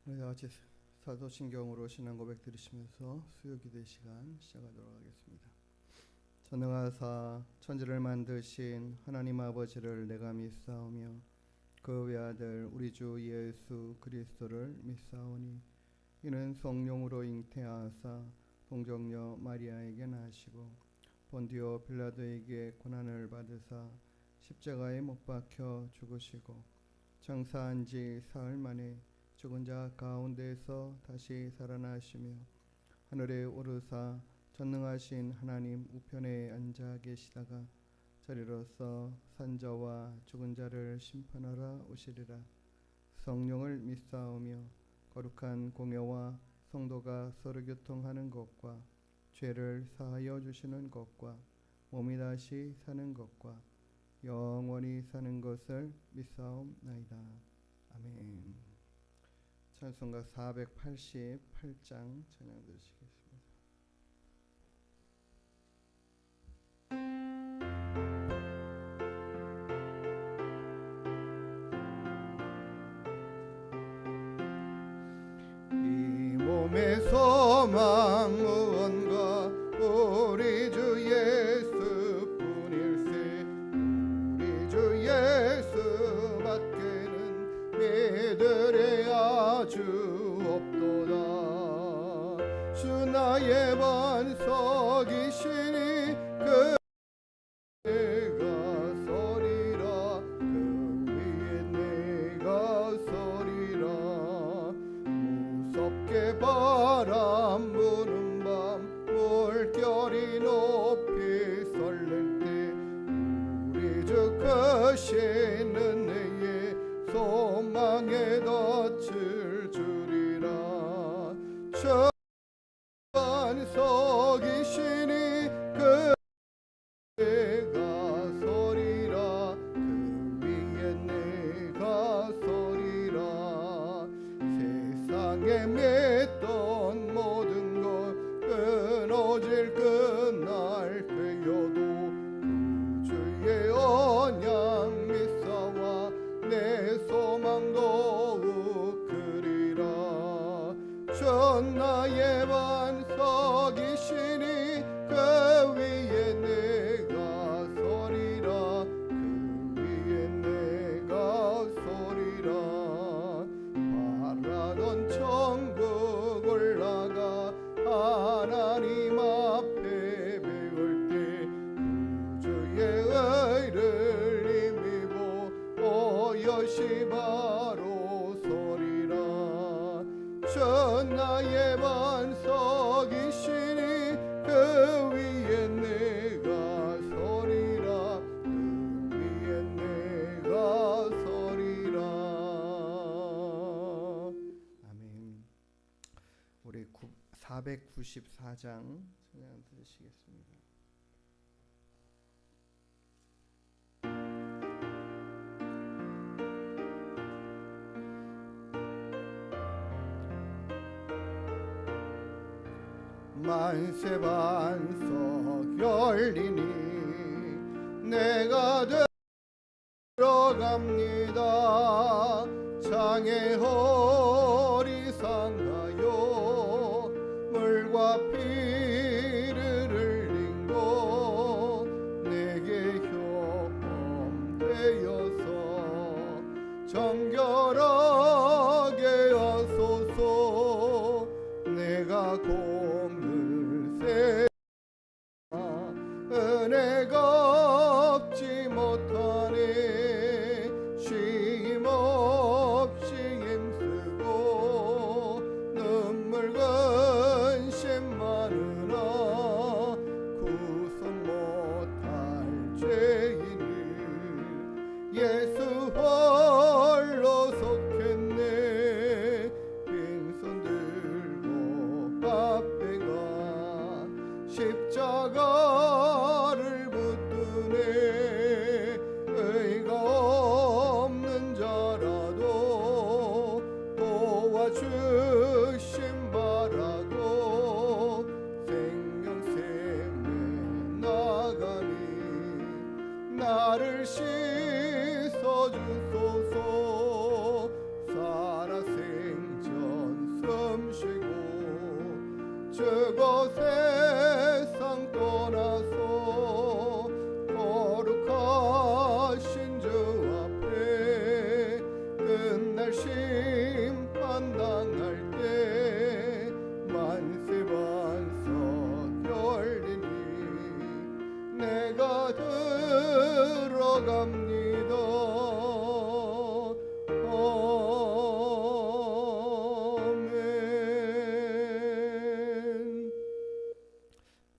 우리 같이 사도신경으로 신앙 고백 드리시면서 수요기도 시간 시작하도록 하겠습니다. 전능하사 천지를 만드신 하나님 아버지를 내가 믿사오며 그 외아들 우리 주 예수 그리스도를 믿사오니 이는 성령으로 잉태하사 동정녀 마리아에게 나시고 본디오 빌라도에게 고난을 받으사 십자가에 못 박혀 죽으시고 장사한 지 사흘 만에 죽은 자 가운데서 다시 살아나시며 하늘에 오르사 전능하신 하나님 우편에 앉아 계시다가 저리로서 산자와 죽은 자를 심판하러 오시리라. 성령을 믿사오며 거룩한 공예와 성도가 서로 교통하는 것과 죄를 사하여 주시는 것과 몸이 다시 사는 것과 영원히 사는 것을 믿사옵나이다. 아멘. 찬송가 488장 찬양 드리시겠습니다. 이 몸의 소망 무언가 우리 주 예수뿐일세. 우리 주 예수밖에는 믿으리야 주 없도다. 주 나의 반석이시니 그 내가 서리라. 그 위에 내가 서리라. 무섭게 바람 부는 밤 물결이 높이 설릴 때 우리 주 크신 은혜에 소망의 덫을 주리라. 저 반석이시니 그 내가 서리라. 그 위에 내가 서리라. 세상에 맺던 모든 것 끊어질 그날 되어도 주의 언약 믿사와 내 소망 더욱 크리라. 전 나의 반석이시니 그 위에 내가 서리라. 그 위에 내가 서리라. 바라던 천국 올라가 하나님 앞에 배울 때 주의 의를 힘입어 오여시 바로 서리라. 전 나의 반석이시니 그 위에 내가 서리라. 그 위에 내가 서리라. 아멘. 우리 494장 찬양 들으시겠습니다. 만세 반석 열리니 내가 들어갑니다. 장애 허리상가요 물과 피를 흘린 곳 내게 효험되어서 정결하게 하소서. 내가 은혜가 없지 못하네. 쉼 없이 힘쓰고 눈물 근심 많으나 구속 못할 죄인을 예수 홀로 속했네. 빈손 들고 앞에 가 십자가를 붙드네. 의가 없는 자라도 도와주심 바라고 생명샘에 나가니 나를 씻어주소서. 살아 생전 아멘.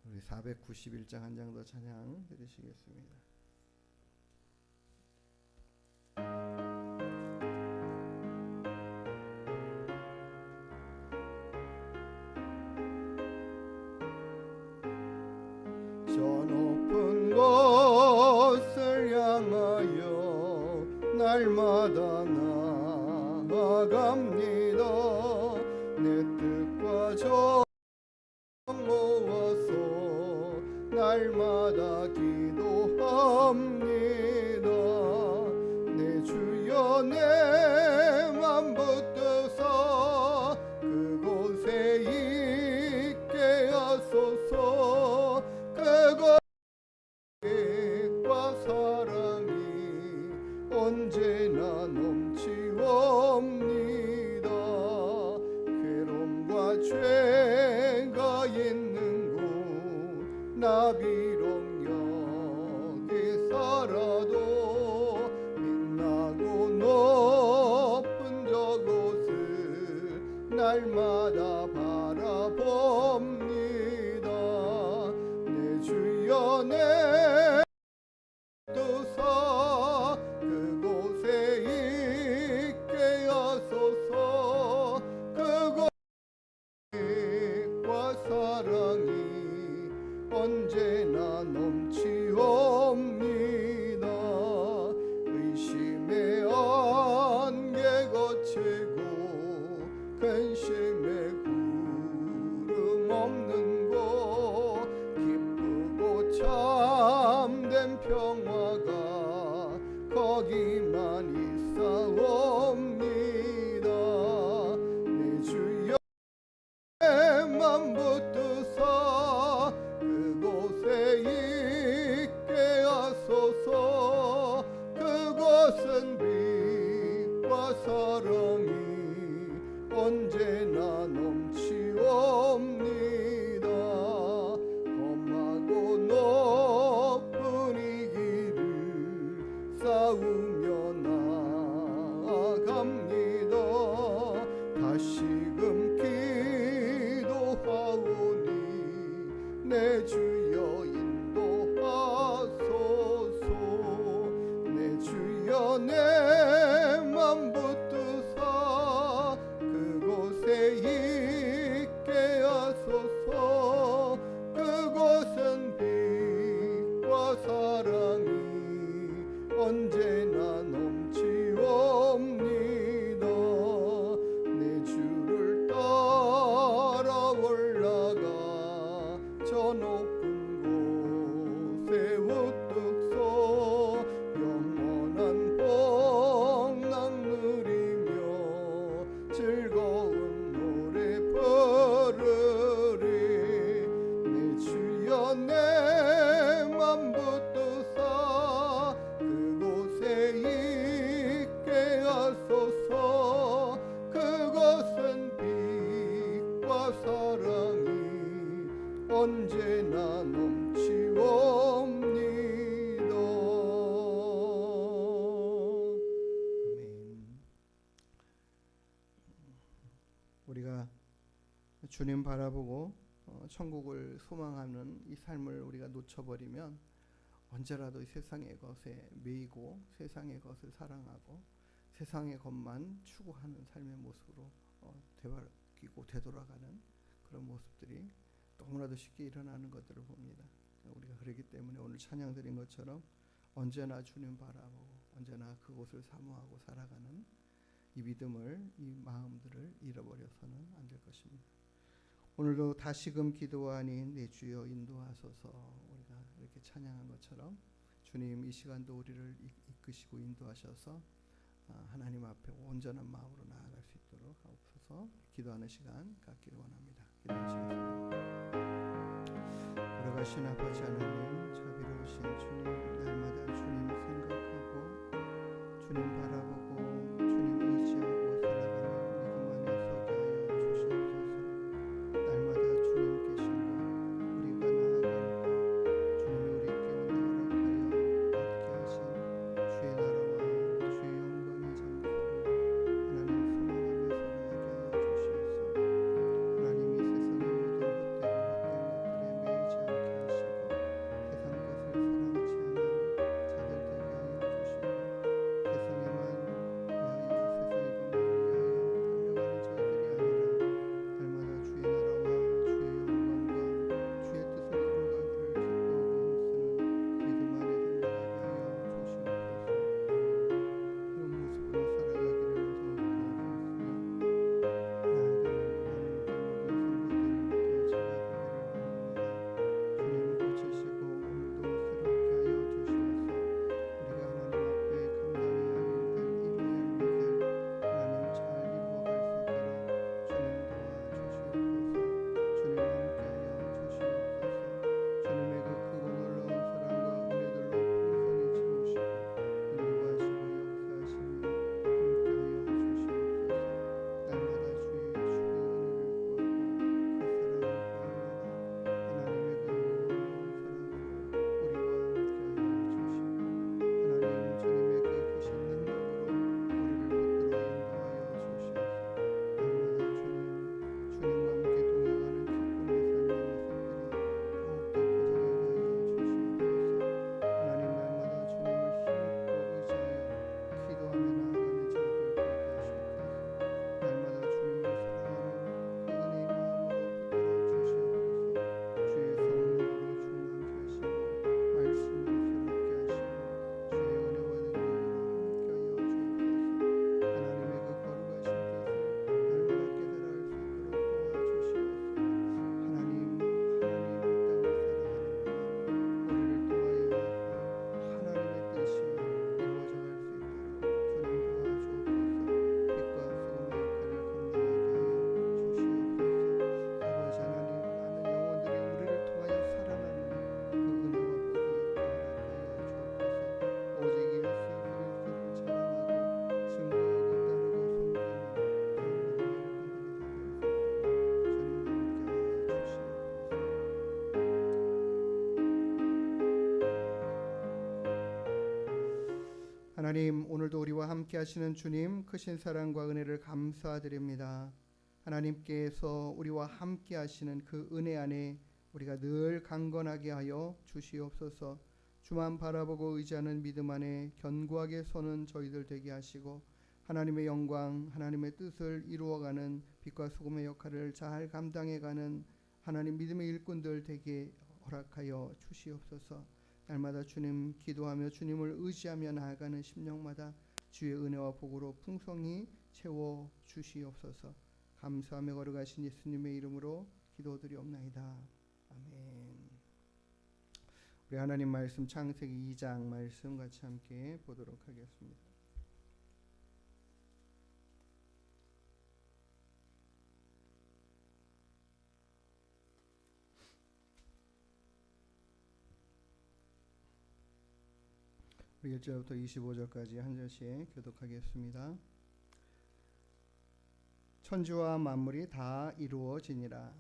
우리 491장 한 장 더 찬양 드리시겠습니다. 저 높은 곳을 향하여 날마다 나아갑니다. 내 뜻과 정 모아서 날마다 기도합니다. 내 주여 내 맘 붙드사 그곳에 있게 하소서. 그곳과 사랑이 언제나 넘치옵니다. 괴로움과 죄가 있는 곳 나 비록 여기 살아도 빛나고 높은 저곳을 날마다 바라봅니다. 내 주여 내 뜻사 그곳에 있게 하소서. 그곳과 사랑이 언제나 넘치옵니다. 의심의 안개 거치고 근심의 구름 없는 곳 기쁘고 참된 평화가 거기만 있사옵니다. 내 주여 내 맘 붙드사 그곳에 있게 하소서. 그곳은 빛과 사랑이 언제나 넘치옵니다. 험하고 높은 이 길을 싸우며 나아갑니다. 다시금 기도하오니 내 주여 인도하소서. 내 주여 내 맘 붙드사 그곳에 있게 하소서. 그곳은 빛과 사랑이 언제나 넘치옵니다. 내 주를 따라 올라가 저 높은 곳에 우뚝 서 영원한 복락 누리며 즐거운 노래 부르리. 내 주여 내 맘 붙드사 그곳에 있게 하소서. 그곳은 빛과 사랑이 언제나 넘치옵니다. 아멘. 우리가 주님 바라보고 천국을 소망하는 이 삶을 우리가 놓쳐버리면 언제라도 이 세상의 것에 매이고 세상의 것을 사랑하고 세상의 것만 추구하는 삶의 모습으로 되바뀌고 되돌아가는 그런 모습들이 너무나도 쉽게 일어나는 것들을 봅니다. 우리가 그렇기 때문에 오늘 찬양 드린 것처럼 언제나 주님 바라보고 언제나 그곳을 사모하고 살아가는 이 믿음을, 이 마음들을 잃어버려서는 안 될 것입니다. 오늘도 다시금 기도하니 내 주여 인도하소서. 우리가 이렇게 찬양한 것처럼 주님 이 시간도 우리를 이끄시고 인도하셔서 하나님 앞에 온전한 마음으로 나아갈 수 있도록 하옵소서. 기도하는 시간 갖기를 원합니다. 기도하시겠습니다. 돌아가신 아버지 하나님, 자비로우신 주님, 날마다 주님 생각하고 주님 바라보고 주님 의지하고 살아가는 믿음 안에 서게 하여 주시옵소서. 날마다 주님 계신 곳 우리가 나아갈 것 주님이 우리에게 허락하여 얻게 하신 하나님, 오늘도 우리와 함께 하시는 주님 크신 사랑과 은혜를 감사드립니다. 하나님께서 우리와 함께 하시는 그 은혜 안에 우리가 늘 강건하게 하여 주시옵소서. 주만 바라보고 의지하는 믿음 안에 견고하게 서는 저희들 되게 하시고, 하나님의 영광, 하나님의 뜻을 이루어가는 빛과 소금의 역할을 잘 감당해가는 하나님 믿음의 일꾼들 되게 허락하여 주시옵소서. 날마다 주님 기도하며 주님을 의지하며 나아가는 심령마다 주의 은혜와 복으로 풍성히 채워 주시옵소서. 감사하며 걸어가신 예수님의 이름으로 기도드리옵나이다. 아멘. 우리 하나님 말씀 창세기 2장 말씀 같이 함께 보도록 하겠습니다. 우리 1절부터 25절까지 한 절씩 교독하겠습니다. 천지와 만물이 다 이루어지니라.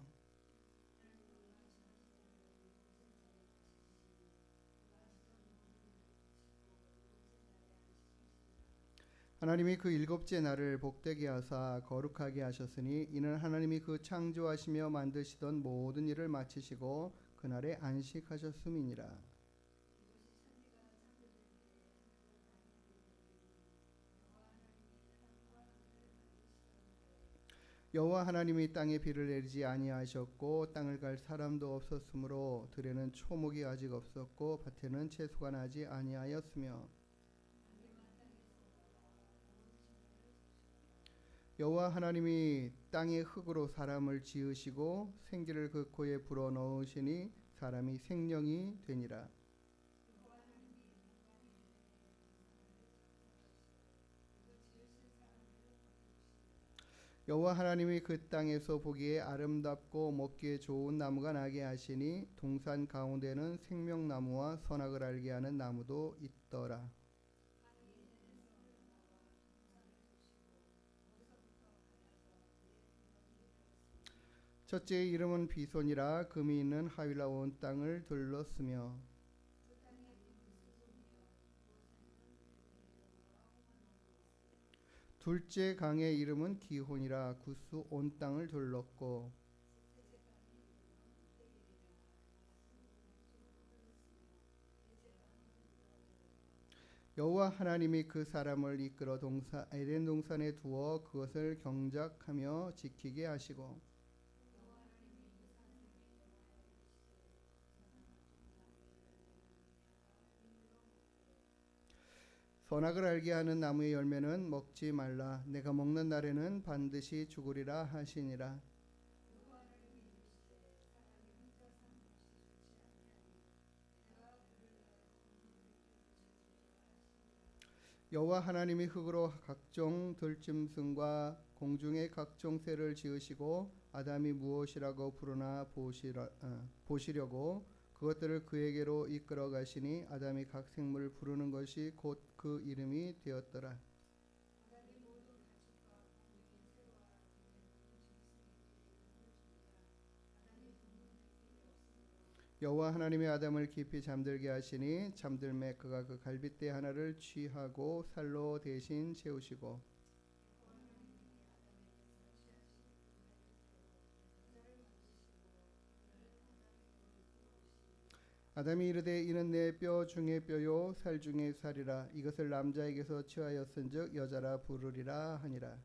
하나님이 그 일곱째 날을 복되게 하사 거룩하게 하셨으니 이는 하나님이 그 창조하시며 만드시던 모든 일을 마치시고 그날에 안식하셨음이니라. 여호와 하나님이 땅에 비를 내리지 아니하셨고 땅을 갈 사람도 없었으므로 들에는 초목이 아직 없었고 밭에는 채소가 나지 아니하였으며 여호와 하나님이 땅의 흙으로 사람을 지으시고 생기를 그 코에 불어 넣으시니 사람이 생명이 되니라. 여호와 하나님이 그 땅에서 보기에 아름답고 먹기에 좋은 나무가 나게 하시니 동산 가운데는 생명나무와 선악을 알게 하는 나무도 있더라. 첫째의 이름은 비손이라 금이 있는 하윌라 온 땅을 둘렀으며 둘째 강의 이름은 기혼이라 구스 온 땅을 둘렀고 여호와 하나님이 그 사람을 이끌어 에덴 동산에 두어 그것을 경작하며 지키게 하시고 선악을 알게 하는 나무의 열매는 먹지 말라. 내가 먹는 날에는 반드시 죽으리라 하시니라. 여호와 하나님이 흙으로 각종 들짐승과 공중의 각종 새를 지으시고 아담이 무엇이라고 부르나 보시려고 그것들을 그에게로 이끌어 가시니 아담이 각 생물을 부르는 것이 곧 그 이름이 되었더라. 여호와 하나님이 아담을 깊이 잠들게 하시니 잠들매 그가 그 갈빗대 하나를 취하고 살로 대신 채우시고 아담이 이르되 이는 내 뼈 중에 뼈요 살 중에 살이라. 이것을 남자에게서 취하였은즉 여자라 부르리라 하니라.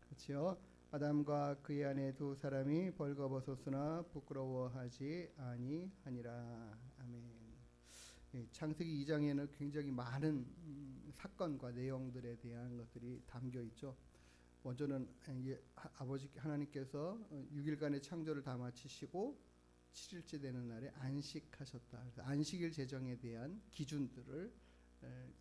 그렇지요. 아담과 그의 아내 두 사람이 벌거벗었으나 부끄러워하지 아니하니라. 아멘. 창세기 2장에는 굉장히 많은 사건과 내용들에 대한 것들이 담겨 있죠. 먼저는 아버지 하나님께서 6일간의 창조를 다 마치시고 7일째 되는 날에 안식하셨다. 그래서 안식일 제정에 대한 기준들을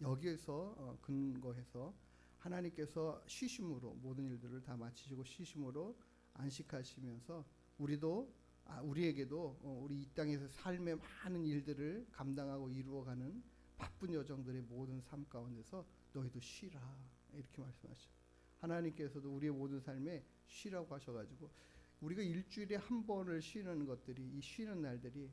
여기에서 근거해서 하나님께서 쉬심으로 모든 일들을 다 마치시고 쉬심으로 안식하시면서 우리에게도 우리 이 땅에서 삶의 많은 일들을 감당하고 이루어가는 바쁜 여정들의 모든 삶 가운데서 너희도 쉬라 이렇게 말씀하시죠. 하나님께서도 우리의 모든 삶에 쉬라고 하셔가지고 우리가 일주일에 한 번을 쉬는 것들이, 이 쉬는 날들이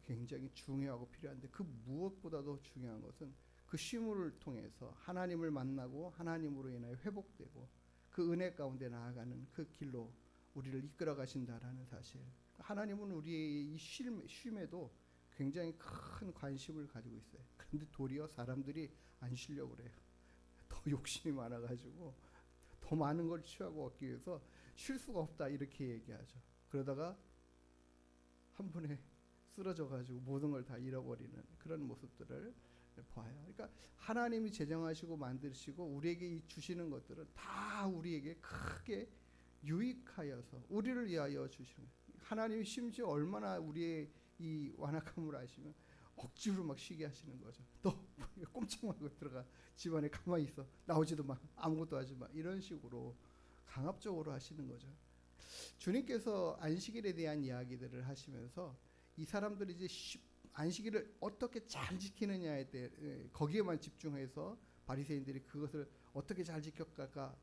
굉장히 중요하고 필요한데, 그 무엇보다도 중요한 것은 그 쉼을 통해서 하나님을 만나고 하나님으로 인하여 회복되고 그 은혜 가운데 나아가는 그 길로 우리를 이끌어 가신다라는 사실. 하나님은 우리의 이 쉼에도 굉장히 큰 관심을 가지고 있어요. 그런데 도리어 사람들이 안 쉬려고 그래요. 더 욕심이 많아가지고 더 많은 걸 취하고 얻기 위해서 쉴 수가 없다 이렇게 얘기하죠. 그러다가 한 번에 쓰러져가지고 모든 걸 다 잃어버리는 그런 모습들을 봐요. 그러니까 하나님이 제정하시고 만드시고 우리에게 이 주시는 것들은 다 우리에게 크게 유익하여서 우리를 위하여 주시는 거예요. 하나님이 심지어 얼마나 우리의 이 완악함을 아시면 억지로 막 쉬게 하시는 거죠. 또 꼼짝 말고 들어가, 집안에 가만히 있어, 나오지도 마, 아무것도 하지 마, 이런 식으로 강압적으로 하시는 거죠. 주님께서 안식일에 대한 이야기들을 하시면서 이 사람들이 이제 안식일을 어떻게 잘 지키느냐에 대해 거기에만 집중해서 바리새인들이 그것을 어떻게 잘 지켰을까,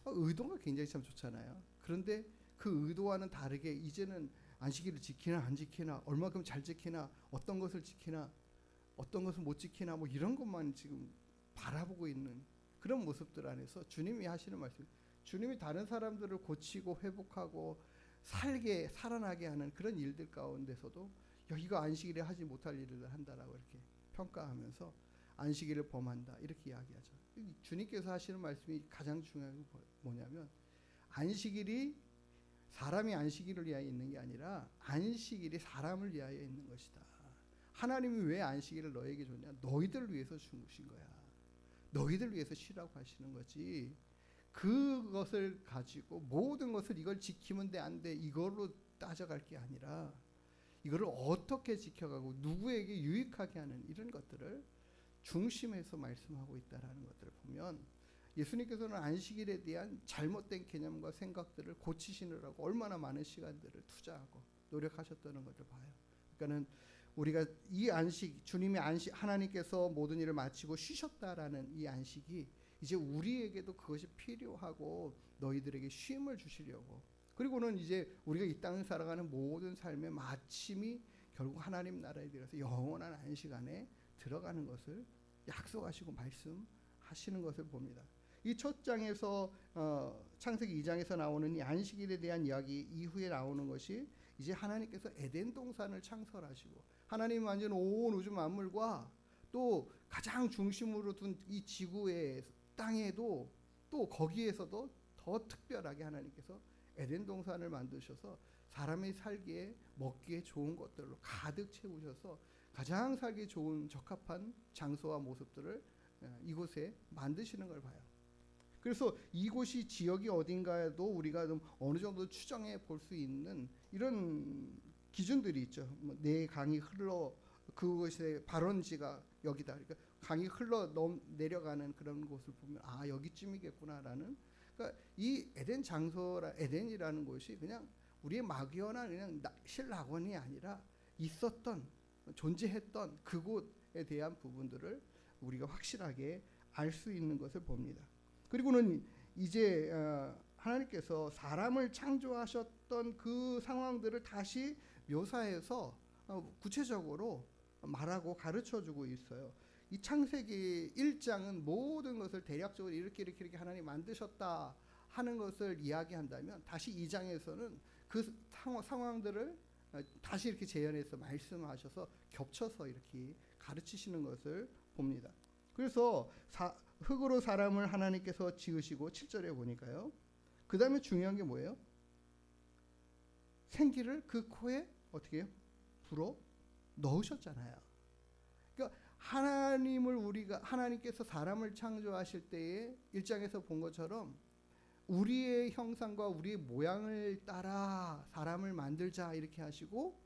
의도가 굉장히 참 좋잖아요. 그런데 그 의도와는 다르게 이제는 안식일을 지키나 안 지키나, 얼마큼 잘 지키나, 어떤 것을 지키나, 어떤 것을 못 지키나, 뭐 이런 것만 지금 바라보고 있는 그런 모습들 안에서 주님이 하시는 말씀, 주님이 다른 사람들을 고치고 회복하고 살아나게 하는 그런 일들 가운데서도 이거 안식일에 하지 못할 일을 한다라고 이렇게 평가하면서 안식일을 범한다 이렇게 이야기하죠. 주님께서 하시는 말씀이 가장 중요한 게 뭐냐면, 안식일이 사람이 안식일을 위하여 있는 게 아니라 안식일이 사람을 위하여 있는 것이다. 하나님이 왜 안식일을 너에게 줬냐? 너희들 위해서 주신 거야. 너희들 위해서 쉬라고 하시는 거지. 그것을 가지고 모든 것을 이걸 지키면 돼 안 돼 이걸로 따져갈 게 아니라 이거를 어떻게 지켜가고 누구에게 유익하게 하는 이런 것들을 중심에서 말씀하고 있다라는 것들을 보면, 예수님께서는 안식일에 대한 잘못된 개념과 생각들을 고치시느라고 얼마나 많은 시간들을 투자하고 노력하셨다는 것을 봐요. 그러니까는 우리가 이 안식, 주님이 하나님께서 모든 일을 마치고 쉬셨다라는 이 안식이 이제 우리에게도 그것이 필요하고 너희들에게 쉼을 주시려고, 그리고는 이제 우리가 이 땅을 살아가는 모든 삶의 마침이 결국 하나님 나라에 들어서 영원한 안식 안에 들어가는 것을 약속하시고 말씀하시는 것을 봅니다. 이 첫 장에서 창세기 2장에서 나오는 이 안식일에 대한 이야기 이후에 나오는 것이 이제 하나님께서 에덴 동산을 창설하시고 하나님 만진 온 우주 만물과 또 가장 중심으로 둔 이 지구의 땅에도 또 거기에서도 더 특별하게 하나님께서 에덴 동산을 만드셔서 사람이 살기에 먹기에 좋은 것들로 가득 채우셔서 가장 살기 좋은 적합한 장소와 모습들을 이곳에 만드시는 걸 봐요. 그래서 이곳이 지역이 어딘가에도 우리가 좀 어느 정도 추정해 볼 수 있는 이런 기준들이 있죠. 내 강이 흘러 그곳의 발원지가 여기다. 그러니까 강이 흘러 내려가는 그런 곳을 보면 아 여기쯤이겠구나라는. 그러니까 이 에덴 장소라 에덴이라는 곳이 그냥 우리의 막연한 그냥 실낙원이 아니라 있었던 존재했던 그곳에 대한 부분들을 우리가 확실하게 알 수 있는 것을 봅니다. 그리고는 이제 하나님께서 사람을 창조하셨던 그 상황들을 다시 묘사해서 구체적으로 말하고 가르쳐주고 있어요. 이 창세기 1장은 모든 것을 대략적으로 이렇게 하나님 만드셨다 하는 것을 이야기한다면, 다시 2장에서는 그 상황들을 다시 이렇게 재현해서 말씀하셔서 겹쳐서 이렇게 가르치시는 것을 봅니다. 그래서 흙으로 사람을 하나님께서 지으시고 7절에 보니까요. 그 다음에 중요한 게 뭐예요? 생기를 그 코에 어떻게 해요? 불어 넣으셨잖아요. 그러니까 하나님께서 사람을 창조하실 때에 1장에서 본 것처럼 우리의 형상과 우리의 모양을 따라 사람을 만들자 이렇게 하시고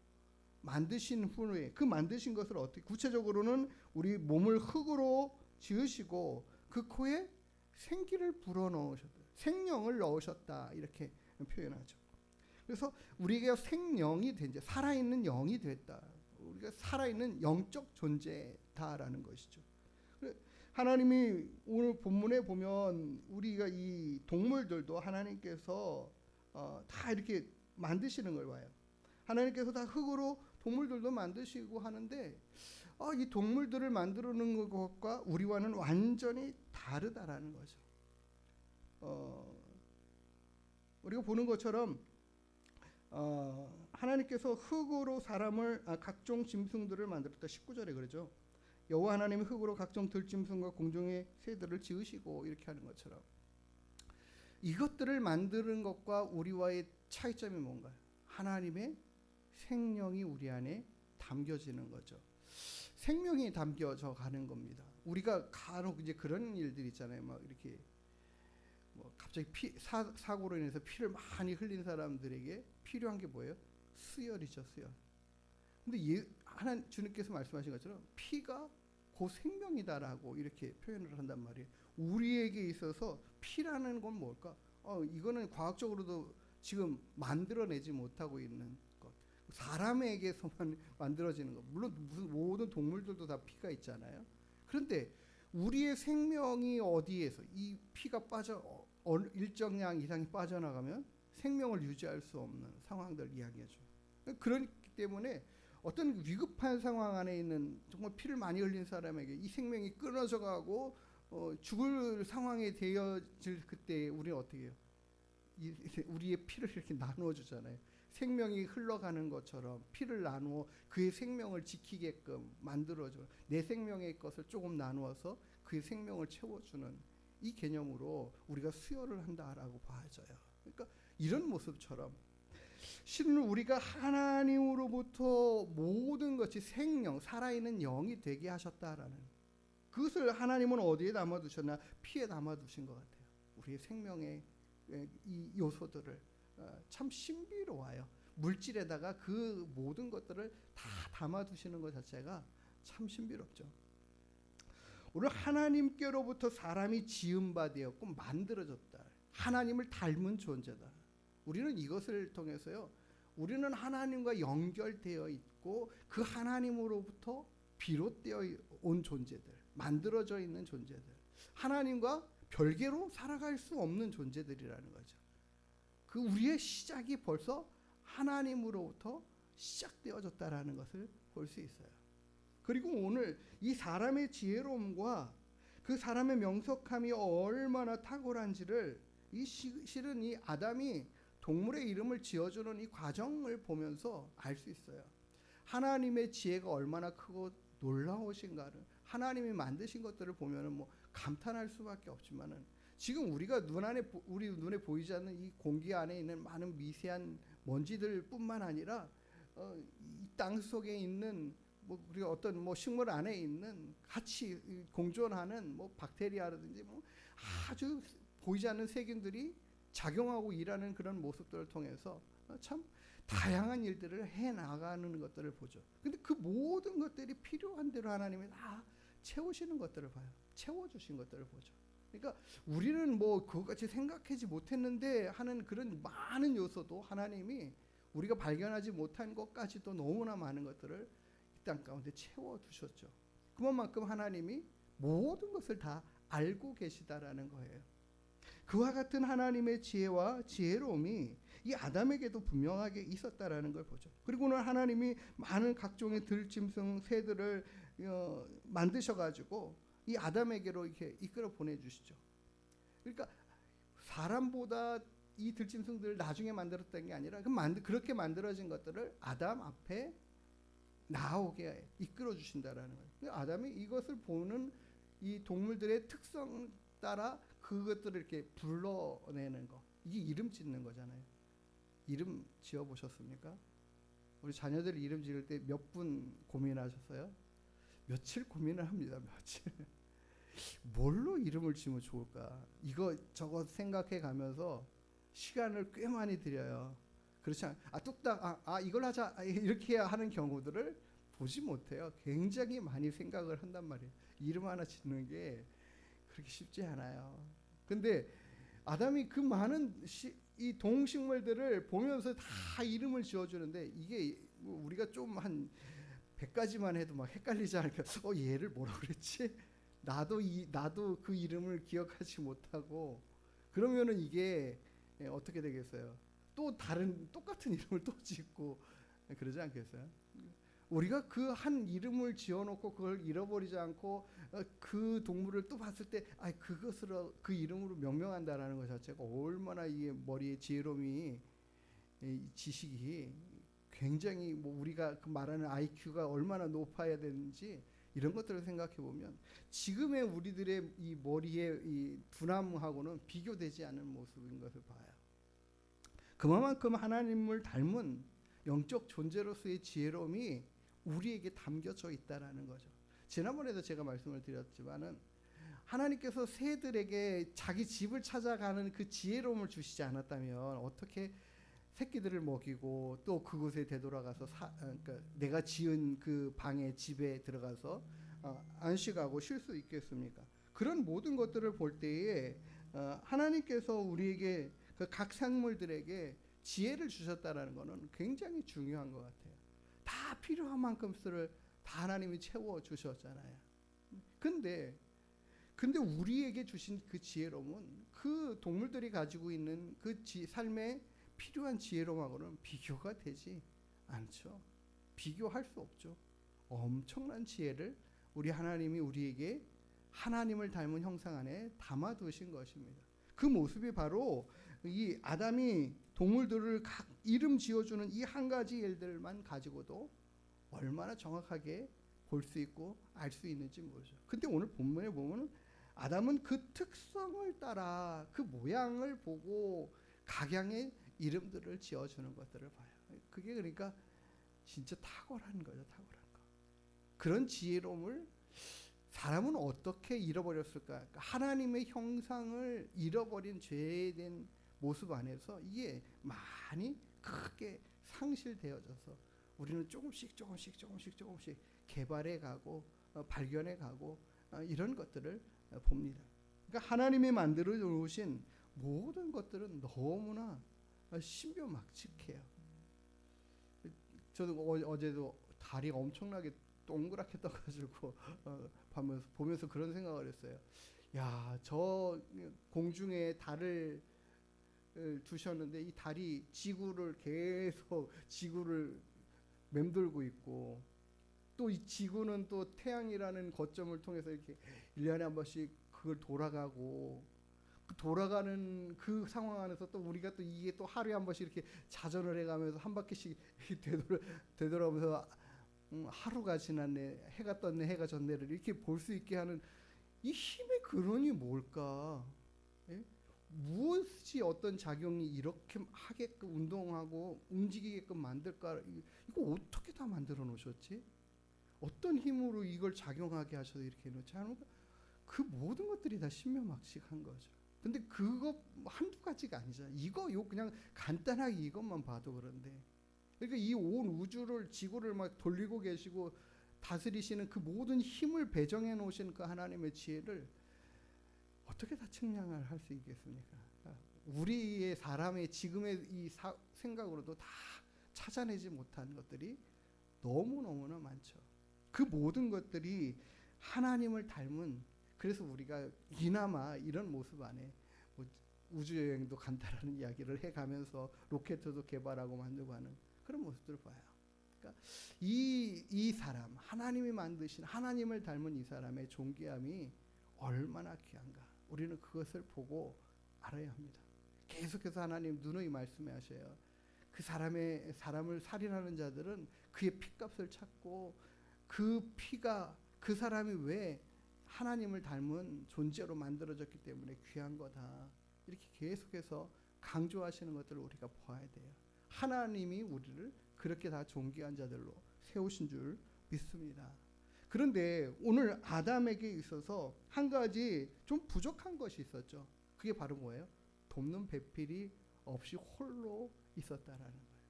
만드신 후에 그 만드신 것을 어떻게 구체적으로는 우리 몸을 흑으로 지으시고 그 코에 생기를 불어넣으셨다. 생명을 넣으셨다 이렇게 표현하죠. 그래서 우리가 생명이 된, 살아있는 영이 됐다. 우리가 살아있는 영적 존재다라는 것이죠. 하나님이 오늘 본문에 보면 우리가 이 동물들도 하나님께서 다 이렇게 만드시는 걸 봐요. 하나님께서 다 흙으로 동물들도 만드시고 하는데 이 동물들을 만드는 것과 우리와는 완전히 다르다라는 거죠. 우리가 보는 것처럼 하나님께서 흙으로 사람을 각종 짐승들을 만들었다. 19절에 그러죠. 여호와 하나님이 흙으로 각종 들짐승과 공중의 새들을 지으시고 이렇게 하는 것처럼 이것들을 만드는 것과 우리와의 차이점이 뭔가요? 하나님의 생명이 우리 안에 담겨지는 거죠. 생명이 담겨져 가는 겁니다. 우리가 간혹 이제 그런 일들 있잖아요. 막 이렇게 갑자기 사고로 인해서 피를 많이 흘린 사람들에게 필요한 게 뭐예요? 수혈이죠, 수혈. 근데 주님께서 말씀하신 것처럼 피가 곧 생명이다라고 이렇게 표현을 한단 말이에요. 우리에게 있어서 피라는 건 뭘까? 이거는 과학적으로도 지금 만들어내지 못하고 있는 것. 사람에게서만 만들어지는 것. 물론 모든 동물들도 다 피가 있잖아요. 그런데 우리의 생명이 어디에서 이 피가 일정 량 이상이 빠져나가면 생명을 유지할 수 없는 상황들 이야기해줘. 그렇기 때문에 어떤 위급한 상황 안에 있는 정말 피를 많이 흘린 사람에게 이 생명이 끊어져 가고 죽을 상황에 되어질 그때 우리는 어떻게 해요? 우리의 피를 이렇게 나누어 주잖아요. 생명이 흘러가는 것처럼 피를 나누어 그의 생명을 지키게끔 만들어줘. 내 생명의 것을 조금 나누어서 그의 생명을 채워주는 이 개념으로 우리가 수혈을 한다라고 봐져요. 그러니까 이런 모습처럼 실은 우리가 하나님으로부터 모든 것이 생명, 살아있는 영이 되게 하셨다라는 그것을 하나님은 어디에 담아두셨나? 피에 담아두신 것 같아요. 우리의 생명의 이 요소들을 참 신비로워요. 물질에다가 그 모든 것들을 다 담아두시는 것 자체가 참 신비롭죠. 오늘 하나님께로부터 사람이 지은 바 되었고 만들어졌다. 하나님을 닮은 존재다. 우리는 이것을 통해서요. 우리는 하나님과 연결되어 있고 그 하나님으로부터 비롯되어 온 존재들, 만들어져 있는 존재들, 하나님과 별개로 살아갈 수 없는 존재들이라는 거죠. 그 우리의 시작이 벌써 하나님으로부터 시작되어졌다라는 것을 볼 수 있어요. 그리고 오늘 이 사람의 지혜로움과 그 사람의 명석함이 얼마나 탁월한지를 실은 이 아담이 동물의 이름을 지어주는 이 과정을 보면서 알 수 있어요. 하나님의 지혜가 얼마나 크고 놀라우신가를 하나님이 만드신 것들을 보면은 감탄할 수밖에 없지만은 지금 우리가 우리 눈에 보이지 않는 이 공기 안에 있는 많은 미세한 먼지들뿐만 아니라 이 땅 속에 있는 우리가 어떤 식물 안에 있는 같이 공존하는 박테리아라든지 아주 보이지 않는 세균들이 작용하고 일하는 그런 모습들을 통해서 참 다양한 일들을 해 나가는 것들을 보죠. 근데 그 모든 것들이 필요한 대로 하나님이 다 채우시는 것들을 봐요. 채워주신 것들을 보죠. 그러니까 우리는 그것같이 생각하지 못했는데 하는 그런 많은 요소도 하나님이 우리가 발견하지 못한 것까지도 너무나 많은 것들을 이 땅 가운데 채워두셨죠. 그만큼 하나님이 모든 것을 다 알고 계시다라는 거예요. 그와 같은 하나님의 지혜와 지혜로움이 이 아담에게도 분명하게 있었다라는 걸 보죠. 그리고 오늘 하나님이 많은 각종의 들짐승 새들을 만드셔가지고 이 아담에게로 이렇게 이끌어 보내주시죠. 그러니까 사람보다 이 들짐승들을 나중에 만들었던 게 아니라 그렇게 만들어진 것들을 아담 앞에 나오게 이끌어 주신다라는 거예요. 아담이 이것을 보는 이 동물들의 특성 따라 그것들을 이렇게 불러내는 거. 이게 이름 짓는 거잖아요. 이름 지어 보셨습니까? 우리 자녀들 이름 지을 때 몇 분 고민하셨어요? 며칠 고민을 합니다. 며칠. 뭘로 이름을 지으면 좋을까? 이거 저거 생각해 가면서 시간을 꽤 많이 들여요. 그렇지 뚝딱 이걸 하자 이렇게 하는 경우들을 보지 못해요. 굉장히 많이 생각을 한단 말이에요. 이름 하나 짓는 게 그렇게 쉽지 않아요. 근데 아담이 그 많은 이 동식물들을 보면서 다 이름을 지어주는데 이게 우리가 좀 한 100가지만 해도 막 헷갈리지 않을까? 얘를 뭐라 그랬지? 나도 그 이름을 기억하지 못하고 그러면은 이게 어떻게 되겠어요? 또 다른 똑같은 이름을 또 짓고 그러지 않겠어요? 우리가 그 한 이름을 지어놓고 그걸 잃어버리지 않고 그 동물을 또 봤을 때 그것으로 그 이름으로 명명한다라는 것 자체가 얼마나 이게 머리에 지혜로움이 이 지식이 굉장히 뭐 우리가 그 말하는 IQ가 얼마나 높아야 되는지 이런 것들을 생각해 보면 지금의 우리들의 이 머리의 이 둔함하고는 비교되지 않는 모습인 것을 봐요. 그만큼 하나님을 닮은 영적 존재로서의 지혜로움이 우리에게 담겨져 있다라는 거죠. 지난번에도 제가 말씀을 드렸지만은 하나님께서 새들에게 자기 집을 찾아가는 그 지혜로움을 주시지 않았다면 어떻게 새끼들을 먹이고 또 그곳에 되돌아가서 그러니까 내가 지은 그 방에 집에 들어가서 안식하고 쉴 수 있겠습니까? 그런 모든 것들을 볼 때에 하나님께서 우리에게 그 각 생물들에게 지혜를 주셨다라는 것은 굉장히 중요한 것 같아요. 다 필요한 만큼을 다 하나님이 채워 주셨잖아요. 근데 우리에게 주신 그 지혜로움은 그 동물들이 가지고 있는 그 삶의 필요한 지혜로움하고는 비교가 되지 않죠. 비교할 수 없죠. 엄청난 지혜를 우리 하나님이 우리에게 하나님을 닮은 형상 안에 담아 두신 것입니다. 그 모습이 바로 이 아담이 동물들을 각 이름 지어주는 이 한 가지 일들만 가지고도 얼마나 정확하게 볼 수 있고 알 수 있는지 모르죠. 근데 오늘 본문에 보면 아담은 그 특성을 따라 그 모양을 보고 각양의 이름들을 지어주는 것들을 봐요. 그게 그러니까 진짜 탁월한 거죠. 탁월한 거. 그런 지혜로움을 사람은 어떻게 잃어버렸을까? 그러니까 하나님의 형상을 잃어버린 죄된 모습 안에서 이게 많이 크게 상실되어져서 우리는 조금씩 개발해 가고 발견해 가고 이런 것들을 봅니다. 그러니까 하나님이 만들어 놓으신 모든 것들은 너무나 신비막측해요. 저도 어제도 달이 엄청나게 동그랗게 떠가지고 보면서 그런 생각을 했어요. 야, 저 공중에 달을 두셨는데 이 달이 계속 지구를 맴돌고 있고 또 이 지구는 또 태양이라는 거점을 통해서 이렇게 1년에 한 번씩 그걸 돌아가고 돌아가는 그 상황 안에서 또 우리가 또 이게 또 하루에 한 번씩 이렇게 자전을 해가면서 한 바퀴씩 되돌아오면서 하루가 지났네, 해가 떴네, 해가 졌네를 이렇게 볼 수 있게 하는 이 힘의 근원이 뭘까? 예? 무엇이 어떤 작용이 이렇게 하게끔 운동하고 움직이게끔 만들까? 이거 어떻게 다 만들어 놓으셨지? 어떤 힘으로 이걸 작용하게 하셔서 이렇게 해놓지 않을까? 그 모든 것들이 다 신묘막측한 거죠. 근데 그거 한두 가지가 아니잖아요. 이거 그냥 간단하게 이것만 봐도 그런데 그러니까 이 온 우주를 지구를 막 돌리고 계시고 다스리시는 그 모든 힘을 배정해 놓으신 그 하나님의 지혜를 어떻게 다 측량을 할 수 있겠습니까? 우리의 사람의 지금의 이 생각으로도 다 찾아내지 못한 것들이 너무너무나 많죠. 그 모든 것들이 하나님을 닮은 그래서 우리가 이나마 이런 모습 안에 뭐 우주여행도 간다라는 이야기를 해가면서 로켓도 개발하고 만들고 하는 그런 모습들을 봐요. 그러니까 이 사람 하나님이 만드신 하나님을 닮은 이 사람의 존귀함이 얼마나 귀한가 우리는 그것을 보고 알아야 합니다. 계속해서 하나님 누누이 말씀하셔요. 그 사람을 살인하는 자들은 그의 피값을 찾고 그 피가 그 사람이 왜 하나님을 닮은 존재로 만들어졌기 때문에 귀한 거다. 이렇게 계속해서 강조하시는 것들을 우리가 보아야 돼요. 하나님이 우리를 그렇게 다 존귀한 자들로 세우신 줄 믿습니다. 그런데 오늘 아담에게 있어서 한 가지 좀 부족한 것이 있었죠. 그게 바로 뭐예요? 돕는 배필이 없이 홀로 있었다라는 거예요.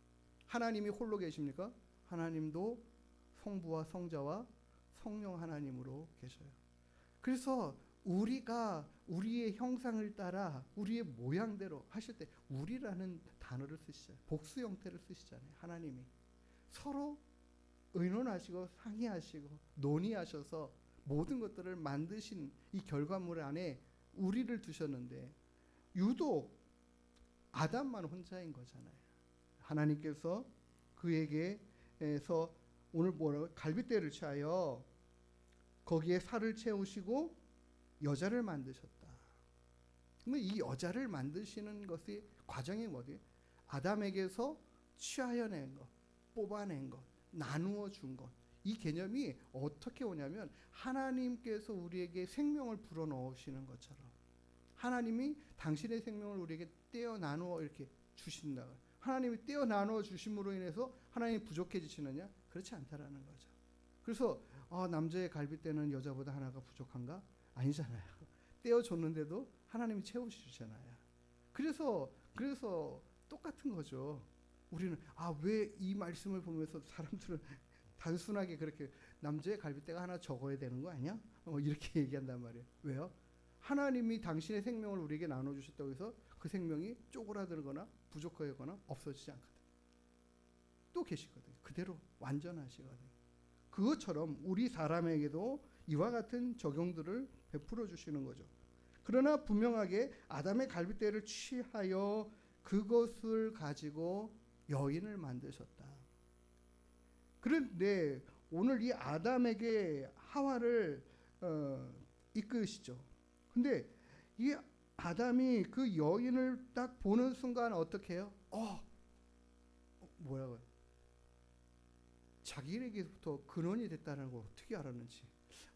하나님이 홀로 계십니까? 하나님도 성부와 성자와 성령 하나님으로 계셔요. 그래서 우리가 우리의 형상을 따라 우리의 모양대로 하실 때 우리라는 단어를 쓰시잖아요. 복수 형태를 쓰시잖아요. 하나님이 서로 의논하시고 상의하시고 논의하셔서 모든 것들을 만드신 이 결과물 안에 우리를 두셨는데 유독 아담만 혼자인 거잖아요. 하나님께서 그에게서 오늘 뭐라고 갈빗대를 취하여 거기에 살을 채우시고 여자를 만드셨다. 그러면 이 여자를 만드시는 것이 과정이 뭐지? 아담에게서 취하여 낸 것, 뽑아낸 것, 나누어 준 것. 이 개념이 어떻게 오냐면 하나님께서 우리에게 생명을 불어넣으시는 것처럼 하나님이 당신의 생명을 우리에게 떼어 나누어 이렇게 주신다. 하나님이 떼어 나누어 주심으로 인해서 하나님이 부족해지시느냐? 그렇지 않다라는 거죠. 그래서 남자의 갈빗대는 여자보다 하나가 부족한가? 아니잖아요. 떼어 줬는데도 하나님이 채우시잖아요. 그래서 똑같은 거죠. 우리는 왜 이 말씀을 보면서 사람들은 단순하게 그렇게 남자의 갈빗대가 하나 적어야 되는 거 아니야? 이렇게 얘기한단 말이에요. 왜요? 하나님이 당신의 생명을 우리에게 나눠주셨다고 해서 그 생명이 쪼그라들거나 부족하거나 없어지지 않거든. 또 계시거든요. 그대로 완전하시거든요. 그것처럼 우리 사람에게도 이와 같은 적용들을 베풀어 주시는 거죠. 그러나 분명하게 아담의 갈빗대를 취하여 그것을 가지고 여인을 만드셨다. 그런데 오늘 이 아담에게 하와를 이끄시죠. 근데 이 아담이 그 여인을 딱 보는 순간 어떻게 해요? 뭐라고요? 자기에게부터 근원이 됐다는 걸 어떻게 알았는지,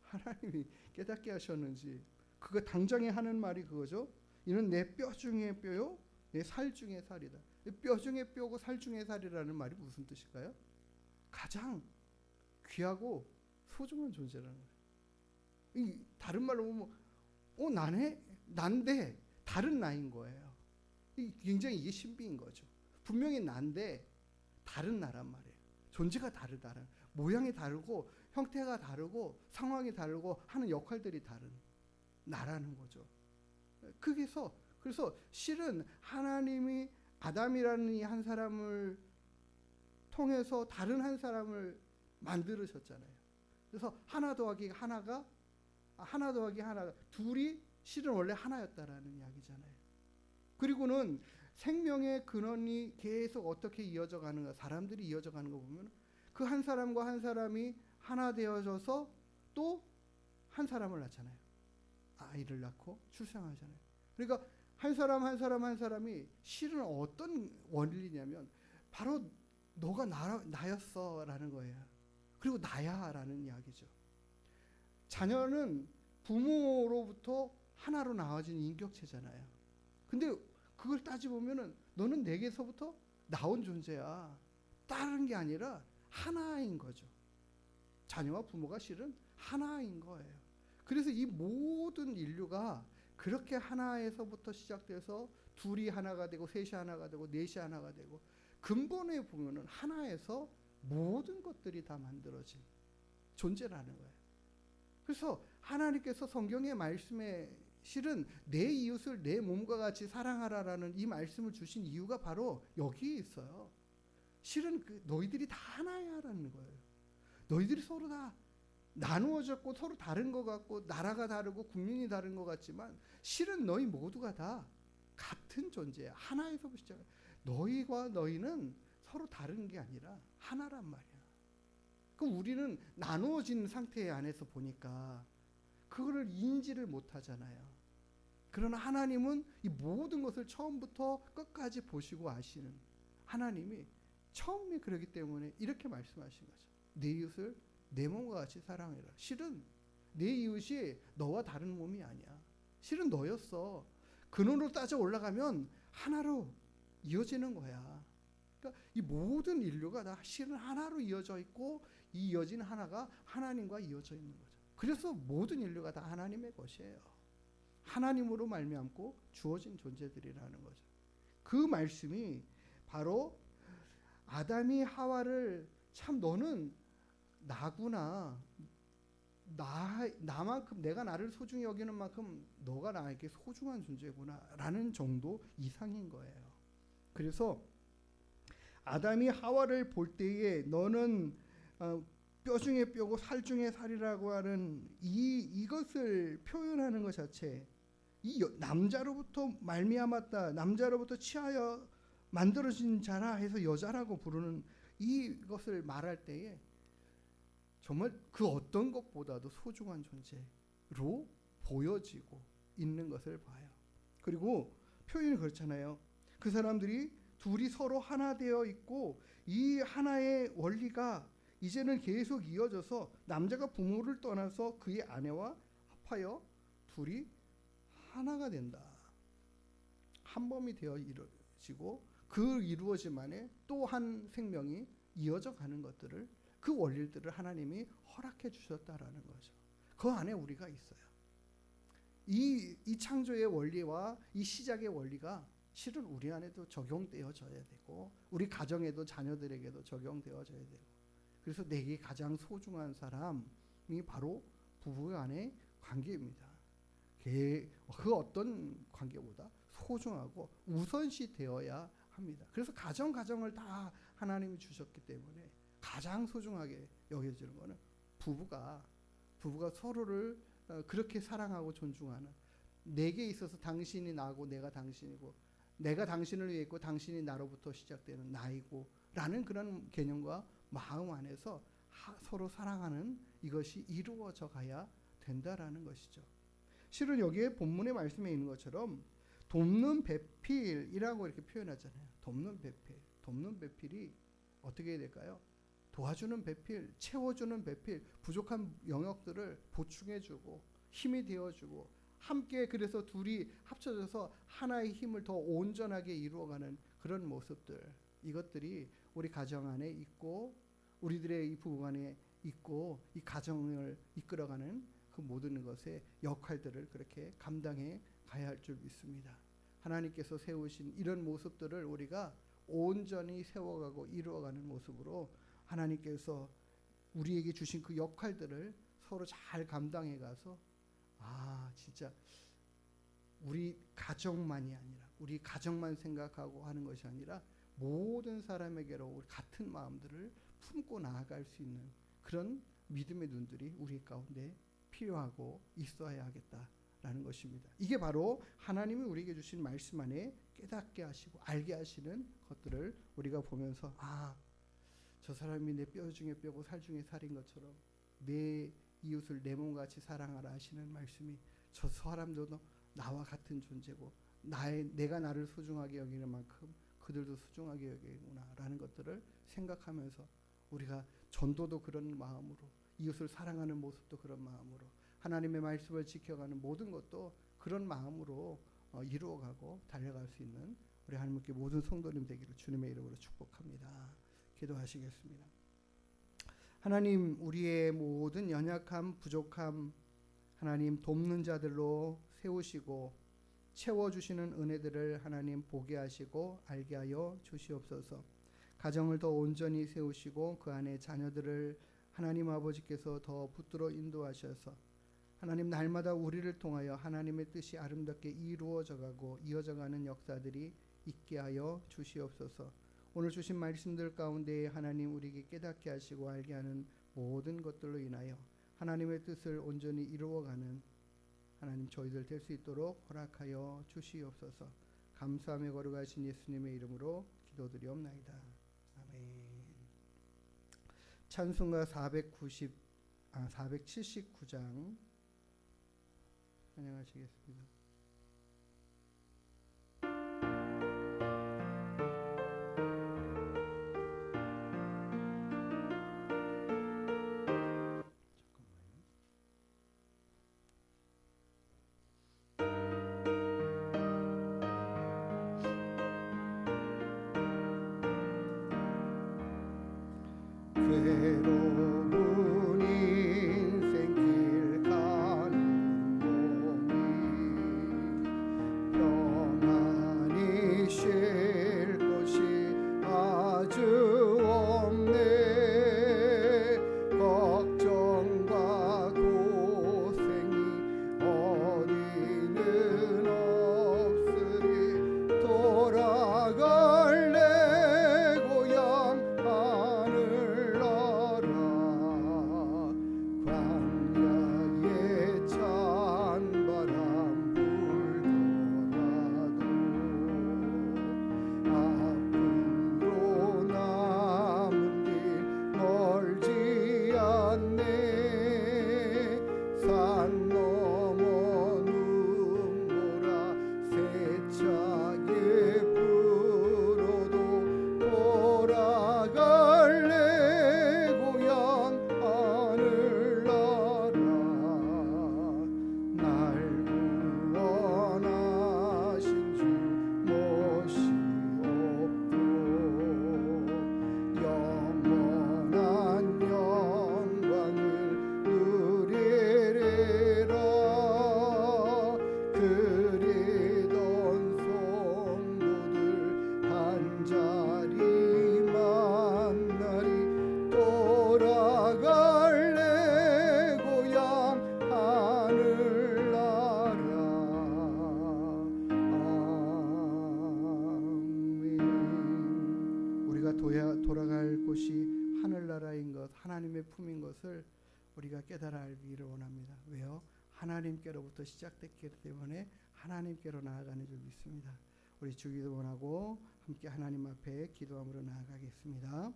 하나님이 깨닫게 하셨는지, 그거 당장에 하는 말이 그거죠. 이는 내 뼈 중에 뼈요, 내 살 중에 살이다. 뼈 중에 뼈고 살 중에 살이라는 말이 무슨 뜻일까요? 가장 귀하고 소중한 존재라는 거예요. 다른 말로 보면 난데 다른 나인 거예요. 굉장히 이게 신비인 거죠. 분명히 난데 다른 나란 말이에요. 존재가 다르다는, 모양이 다르고 형태가 다르고 상황이 다르고 하는 역할들이 다른 나라는 거죠. 그래서 실은 하나님이 아담이라는 이 한 사람을 통해서 다른 한 사람을 만들으셨잖아요. 그래서 하나 더하기 하나가 둘이 실은 원래 하나였다라는 이야기잖아요. 그리고는 생명의 근원이 계속 어떻게 이어져 가는가, 사람들이 이어져 가는 거 보면 그 한 사람과 한 사람이 하나 되어져서 또 한 사람을 낳잖아요. 아이를 낳고 출생하잖아요. 그러니까 한 사람이 실은 어떤 원리냐면 바로 너가 나였어 라는 거예요. 그리고 나야 라는 이야기죠. 자녀는 부모로부터 하나로 나와진 인격체잖아요. 근데 그걸 따져보면은 너는 내게서부터 나온 존재야. 다른 게 아니라 하나인 거죠. 자녀와 부모가 실은 하나인 거예요. 그래서 이 모든 인류가 그렇게 하나에서부터 시작돼서 둘이 하나가 되고 셋이 하나가 되고 넷이 하나가 되고 근본에 보면은 하나에서 모든 것들이 다 만들어진 존재라는 거예요. 그래서 하나님께서 성경의 말씀에 실은 내 이웃을 내 몸과 같이 사랑하라라는 이 말씀을 주신 이유가 바로 여기에 있어요. 실은 너희들이 다 하나야라는 거예요. 너희들이 서로 다 나누어졌고 서로 다른 것 같고 나라가 다르고 국민이 다른 것 같지만 실은 너희 모두가 다 같은 존재야. 하나에서 시작해. 너희와 너희는 서로 다른 게 아니라 하나란 말이야. 우리는 나누어진 상태 안에서 보니까 그거를 인지를 못하잖아요. 그러나 하나님은 이 모든 것을 처음부터 끝까지 보시고 아시는 하나님이 처음에 그러기 때문에 이렇게 말씀하신 거죠. 내 이웃을 내 몸과 같이 사랑해라. 실은 내 이웃이 너와 다른 몸이 아니야. 실은 너였어. 근원으로 따져 올라가면 하나로 이어지는 거야. 그러니까 이 모든 인류가 다 실은 하나로 이어져 있고 이 이어진 하나가 하나님과 이어져 있는 거죠. 그래서 모든 인류가 다 하나님의 것이에요. 하나님으로 말미암고 주어진 존재들이라는 거죠. 그 말씀이 바로 아담이 하와를 참 너는 나구나. 나만큼 내가 나를 소중히 여기는 만큼 너가 나에게 소중한 존재구나 라는 정도 이상인 거예요. 그래서 아담이 하와를 볼 때에 너는 뼈 중에 뼈고 살 중에 살이라고 하는 이것을 표현하는 것 자체, 남자로부터 말미암았다, 남자로부터 취하여 만들어진 자라 해서 여자라고 부르는 이것을 말할 때에 정말 그 어떤 것보다도 소중한 존재로 보여지고 있는 것을 봐요. 그리고 표현이 그렇잖아요. 그 사람들이 둘이 서로 하나 되어 있고 이 하나의 원리가 이제는 계속 이어져서 남자가 부모를 떠나서 그의 아내와 합하여 둘이 하나가 된다. 한 몸이 되어 이루어지고 그 이루어짐 안에 또 한 생명이 이어져 가는 것들을, 그 원리들을 하나님이 허락해 주셨다라는 거죠. 그 안에 우리가 있어요. 이 창조의 원리와 이 시작의 원리가 실은 우리 안에도 적용되어져야 되고 우리 가정에도 자녀들에게도 적용되어져야 되고, 그래서 내게 가장 소중한 사람이 바로 부부 간의 관계입니다. 그 어떤 관계보다 소중하고 우선시 되어야 합니다. 그래서 가정을 다 하나님이 주셨기 때문에 가장 소중하게 여겨지는 것은 부부가 서로를 그렇게 사랑하고 존중하는, 내게 있어서 당신이 나고 내가 당신이고 내가 당신을 위해 있고 당신이 나로부터 시작되는 나이고 라는 그런 개념과 마음 안에서 서로 사랑하는 이것이 이루어져 가야 된다라는 것이죠. 실은 여기에 본문의 말씀에 있는 것처럼 돕는 배필이라고 이렇게 표현하잖아요. 돕는 배필이 어떻게 해야 될까요? 도와주는 배필, 채워주는 배필, 부족한 영역들을 보충해주고 힘이 되어주고 함께, 그래서 둘이 합쳐져서 하나의 힘을 더 온전하게 이루어가는 그런 모습들, 이것들이 우리 가정 안에 있고 우리들의 이 부부 안에 있고 이 가정을 이끌어가는 그 모든 것의 역할들을 그렇게 감당해 가야 할 줄 믿습니다. 하나님께서 세우신 이런 모습들을 우리가 온전히 세워가고 이루어가는 모습으로 하나님께서 우리에게 주신 그 역할들을 서로 잘 감당해 가서 진짜 우리 가정만이 아니라 우리 가정만 생각하고 하는 것이 아니라 모든 사람에게로 우리 같은 마음들을 품고 나아갈 수 있는 그런 믿음의 눈들이 우리 가운데 필요하고 있어야 하겠다라는 것입니다. 이게 바로 하나님이 우리에게 주신 말씀 안에 깨닫게 하시고 알게 하시는 것들을 우리가 보면서 저 사람이 내 뼈 중에 뼈고 살 중에 살인 것처럼 내 이웃을 내 몸같이 사랑하라 하시는 말씀이 저 사람도 나와 같은 존재고 내가 나를 소중하게 여기는 만큼 그들도 소중하게 여기구나라는 것들을 생각하면서 우리가 전도도 그런 마음으로, 이웃을 사랑하는 모습도 그런 마음으로, 하나님의 말씀을 지켜가는 모든 것도 그런 마음으로 이루어가고 달려갈 수 있는 우리 하나님께 모든 성도님 되기를 주님의 이름으로 축복합니다. 기도하시겠습니다. 하나님, 우리의 모든 연약함, 부족함 하나님 돕는 자들로 세우시고 채워주시는 은혜들을 하나님 보게 하시고 알게 하여 주시옵소서. 가정을 더 온전히 세우시고 그 안에 자녀들을 하나님 아버지께서 더 붙들어 인도하셔서 하나님 날마다 우리를 통하여 하나님의 뜻이 아름답게 이루어져가고 이어져가는 역사들이 있게 하여 주시옵소서. 오늘 주신 말씀들 가운데 하나님 우리에게 깨닫게 하시고 알게 하는 모든 것들로 인하여 하나님의 뜻을 온전히 이루어가는 하나님 저희들 될 수 있도록 허락하여 주시옵소서. 감사하며 거룩하신 예수님의 이름으로 기도드리옵나이다. 아멘. 찬송가 479장 찬양하시겠습니다. 괴로운 인생길 가는 것을 우리가 깨달아 알기를 원합니다. 왜요? 하나님께로부터 시작됐기 때문에 하나님께로 나아가는 줄 믿습니다. 우리 주기도 원하고 함께 하나님 앞에 기도함으로 나아가겠습니다.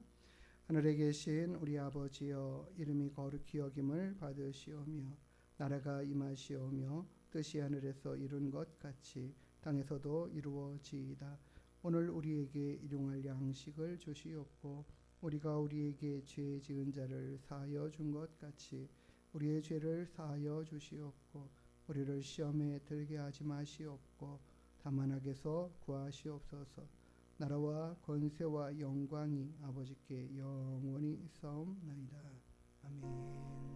하늘에 계신 우리 아버지여, 이름이 거룩히 여김을 받으시오며 나라가 임하시오며 뜻이 하늘에서 이룬 것 같이 땅에서도 이루어지이다. 오늘 우리에게 일용할 양식을 주시옵고 우리가 우리에게 죄 지은 자를 사하여 준 것 같이 우리의 죄를 사하여 주시옵고 우리를 시험에 들게 하지 마시옵고 다만 악에서 구하시옵소서. 나라와 권세와 영광이 아버지께 영원히 있사옵나이다. 아멘.